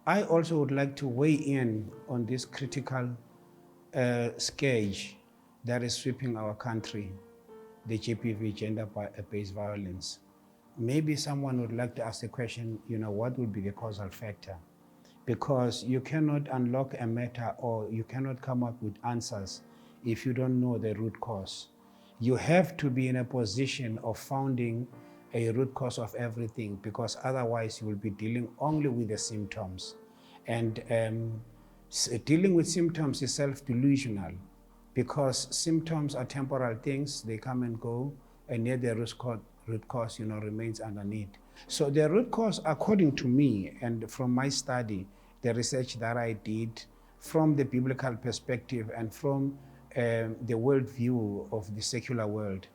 I also would like to weigh in on this critical scourge that is sweeping our country, the GBV, gender-based violence. Maybe someone would like to ask the question, what would be the causal factor? Because you cannot unlock a matter or you cannot come up with answers if you don't know the root cause. You have to be in a position of finding a root cause of everything, because otherwise you will be dealing only with the symptoms. And dealing with symptoms is self-delusional, because symptoms are temporal things, they come and go, and yet the root cause remains underneath. So the root cause, according to me, and from my study, the research that I did, from the biblical perspective and from the worldview of the secular world,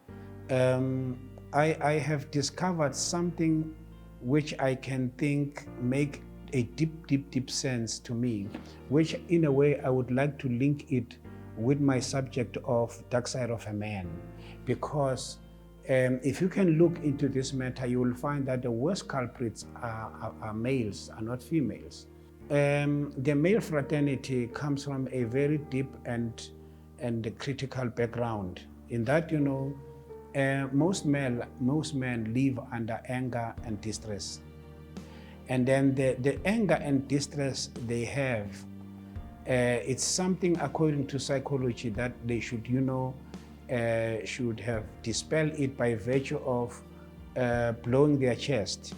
I have discovered something which I can think make a deep sense to me, which in a way I would like to link it with my subject of dark side of a man. Because if you can look into this matter, you will find that the worst culprits are males, are not females. The male fraternity comes from a very deep and critical background, in that most men live under anger and distress, and then the anger and distress they have, it's something, according to psychology, that they should should have dispelled it by virtue of blowing their chest.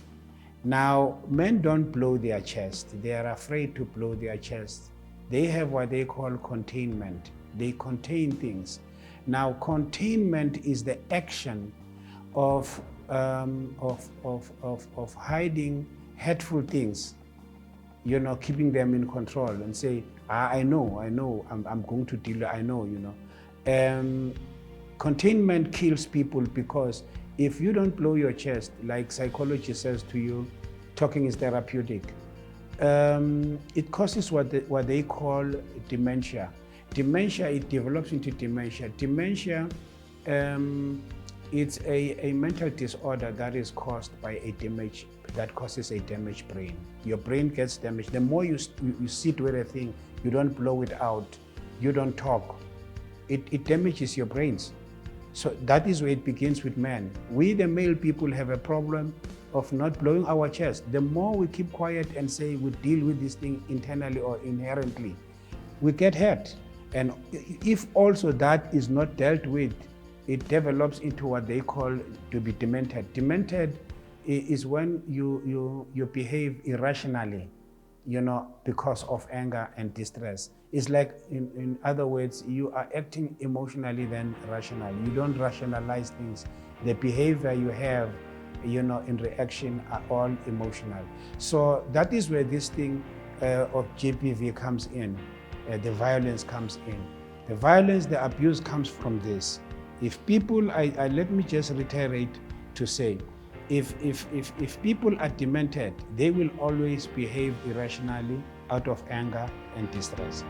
Now, men don't blow their chest. They are afraid to blow their chest. They have what they call containment. They contain things. Now, containment is the action of hiding hurtful things, keeping them in control and say, I know, I'm going to deal, I know. Containment kills people, because if you don't blow your chest, like psychology says to you, talking is therapeutic. It causes what they call dementia. Dementia, it develops into dementia. Dementia, it's a mental disorder that is caused by a damage, that causes a damaged brain. Your brain gets damaged. The more you sit with a thing, you don't blow it out, you don't talk, it damages your brains. So that is where it begins with men. We, the male people, have a problem of not blowing our chest. The more we keep quiet and say we deal with this thing internally or inherently, we get hurt. And if also that is not dealt with, it develops into what they call to be demented. Demented is when you behave irrationally, because of anger and distress. It's like, in other words, you are acting emotionally than rationally. You don't rationalize things. The behavior you have, in reaction, are all emotional. So that is where this thing of GBV comes in. The violence comes in. The violence, the abuse comes from this. If people, let me just reiterate to say, if people are demented, they will always behave irrationally out of anger and distress.